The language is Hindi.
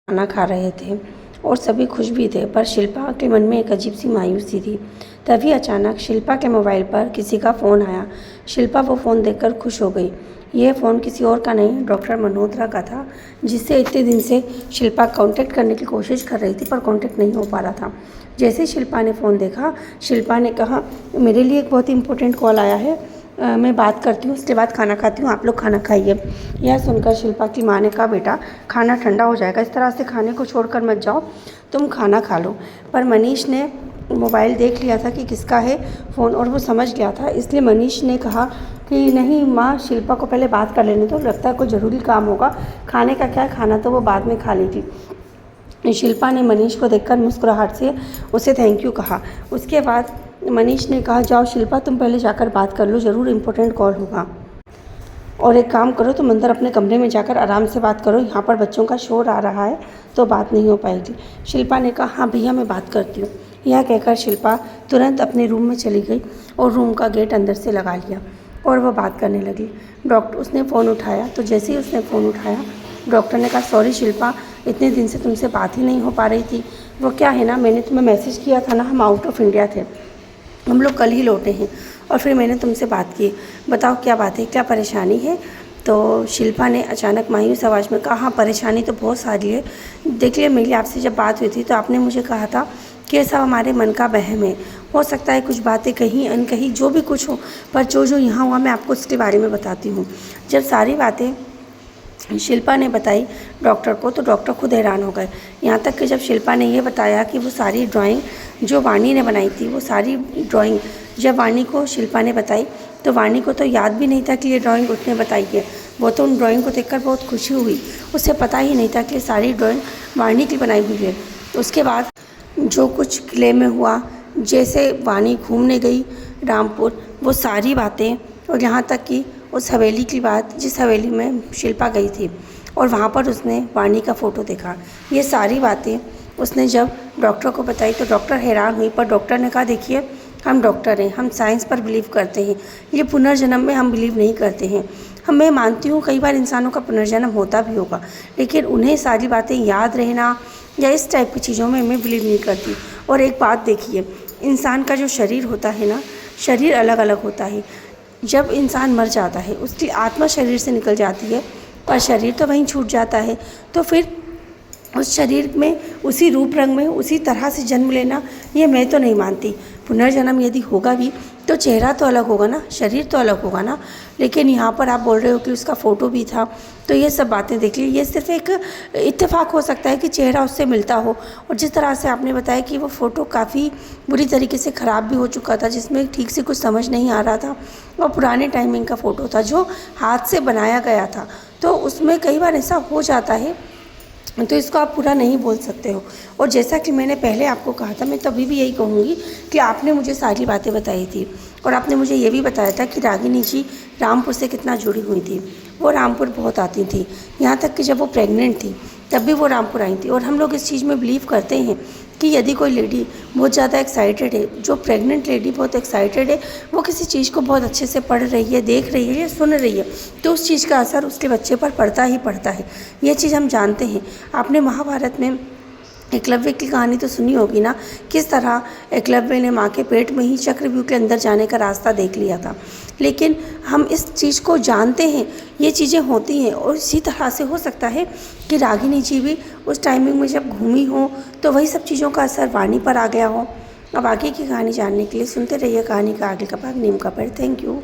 खाना खा रहे थे और सभी खुश भी थे, पर शिल्पा के मन में एक अजीब सी मायूसी थी। तभी अचानक शिल्पा के मोबाइल पर किसी का फ़ोन आया। शिल्पा वो फ़ोन देखकर खुश हो गई। यह फ़ोन किसी और का नहीं, डॉक्टर मल्होत्रा का था, जिससे इतने दिन से शिल्पा कांटेक्ट करने की कोशिश कर रही थी, पर कांटेक्ट नहीं हो पा रहा था। जैसे ही शिल्पा ने फ़ोन देखा, शिल्पा ने कहा, मेरे लिए एक बहुत इंपॉर्टेंट कॉल आया है, मैं बात करती हूँ, उसके बाद खाना खाती हूँ, आप लोग खाना खाइए। यह सुनकर शिल्पा की माँ ने कहा, बेटा खाना ठंडा हो जाएगा, इस तरह से खाने को छोड़कर मत जाओ, तुम खाना खा लो। पर मनीष ने मोबाइल देख लिया था कि किसका है फ़ोन, और वो समझ गया था, इसलिए मनीष ने कहा कि नहीं माँ, शिल्पा को पहले बात कर लेने दो, लगता है कोई ज़रूरी काम होगा, खाने का क्या है, खाना तो वो बाद में खा लेगी। शिल्पा ने मनीष को देखकर मुस्कुराहट से उसे थैंक यू कहा। उसके बाद मनीष ने कहा, जाओ शिल्पा, तुम पहले जाकर बात कर लो, ज़रूर इम्पोर्टेंट कॉल होगा। और एक काम करो, तुम अंदर अपने कमरे में जाकर आराम से बात करो, यहाँ पर बच्चों का शोर आ रहा है तो बात नहीं हो पाएगी। शिल्पा ने कहा, हाँ भैया, मैं बात करती हूँ। यह कहकर शिल्पा तुरंत अपने रूम में चली गई और रूम का गेट अंदर से लगा लिया और वह बात करने लगी। उसने फ़ोन उठाया, तो जैसे ही उसने फ़ोन उठाया, डॉक्टर ने कहा, सॉरी शिल्पा, इतने दिन से तुमसे बात ही नहीं हो पा रही थी। वो क्या है ना, मैंने तुम्हें मैसेज किया था ना, हम आउट ऑफ इंडिया थे, हम लोग कल ही लौटे हैं, और फिर मैंने तुमसे बात की, बताओ क्या बात है, क्या परेशानी है। तो शिल्पा ने अचानक मायूस आवाज़ में कहा, हाँ परेशानी तो बहुत सारी है। देखिए, मेरी आपसे जब बात हुई थी तो आपने मुझे कहा था कि ये सब हमारे मन का वहम है, हो सकता है कुछ बातें कहीं अनकहीं जो भी कुछ हो, पर जो जो यहाँ हुआ मैं आपको उसके बारे में बताती हूँ। जब सारी बातें शिल्पा ने बताई डॉक्टर को, तो डॉक्टर खुद हैरान हो गए। यहाँ तक कि जब शिल्पा ने ये बताया कि वो सारी ड्राइंग जो वाणी ने बनाई थी, वो सारी ड्राइंग जब वाणी को शिल्पा ने बताई, तो वाणी को तो याद भी नहीं था कि ये ड्राइंग उसने बताई है। वो तो उन ड्राइंग को देखकर बहुत खुशी हुई, उसे पता ही नहीं था कि ये सारी ड्राइंग वाणी की बनाई हुई है। उसके बाद जो कुछ किले में हुआ, जैसे वाणी घूमने गई रामपुर, वो सारी बातें, और यहाँ तक कि उस हवेली की बात, जिस हवेली में शिल्पा गई थी और वहाँ पर उसने वाणी का फ़ोटो देखा, ये सारी बातें उसने जब डॉक्टर को बताई तो डॉक्टर हैरान हुई। पर डॉक्टर ने कहा, देखिए हम डॉक्टर हैं, हम साइंस पर बिलीव करते हैं, ये पुनर्जन्म में हम बिलीव नहीं करते हैं। मैं मानती हूँ कई बार इंसानों का पुनर्जन्म होता भी होगा, लेकिन उन्हें सारी बातें याद रहना या इस टाइप की चीज़ों में मैं बिलीव नहीं करती। और एक बात देखिए, इंसान का जो शरीर होता है ना, शरीर अलग अलग होता है। जब इंसान मर जाता है, उसकी आत्मा शरीर से निकल जाती है, पर शरीर तो वहीं छूट जाता है। तो फिर उस शरीर में, उसी रूप रंग में, उसी तरह से जन्म लेना, ये मैं तो नहीं मानती। पुनर्जन्म यदि होगा भी तो चेहरा तो अलग होगा ना, शरीर तो अलग होगा ना। लेकिन यहाँ पर आप बोल रहे हो कि उसका फ़ोटो भी था, तो ये सब बातें देख ली, ये सिर्फ एक इत्तेफाक हो सकता है कि चेहरा उससे मिलता हो। और जिस तरह से आपने बताया कि वो फ़ोटो काफ़ी बुरी तरीके से ख़राब भी हो चुका था, जिसमें ठीक से कुछ समझ नहीं आ रहा था, और पुराने टाइमिंग का फ़ोटो था जो हाथ से बनाया गया था, तो उसमें कई बार ऐसा हो जाता है, तो इसको आप पूरा नहीं बोल सकते हो। और जैसा कि मैंने पहले आपको कहा था, मैं तभी भी यही कहूँगी कि आपने मुझे सारी बातें बताई थी, और आपने मुझे ये भी बताया था कि रागिनी जी रामपुर से कितना जुड़ी हुई थी। वो रामपुर बहुत आती थी, यहाँ तक कि जब वो प्रेग्नेंट थी तब भी वो रामपुर आई थी। और हम लोग इस चीज़ में बिलीव करते हैं कि यदि कोई लेडी बहुत ज़्यादा एक्साइटेड है, जो प्रेग्नेंट लेडी बहुत एक्साइटेड है, वो किसी चीज़ को बहुत अच्छे से पढ़ रही है, देख रही है या सुन रही है, तो उस चीज़ का असर उसके बच्चे पर पड़ता ही पड़ता है। ये चीज़ हम जानते हैं। आपने महाभारत में एकलव्य की कहानी तो सुनी होगी ना, किस तरह एकलव्य ने माँ के पेट में ही चक्रव्यूह के अंदर जाने का रास्ता देख लिया था। लेकिन हम इस चीज़ को जानते हैं, ये चीज़ें होती हैं। और इसी तरह से हो सकता है कि रागिनी जी भी उस टाइमिंग में जब घूमी हो, तो वही सब चीज़ों का असर वाणी पर आ गया हो। अब आगे की कहानी जानने के लिए सुनते रहिए कहानी का आगे का भाग, नीम का पेड़। Thank you.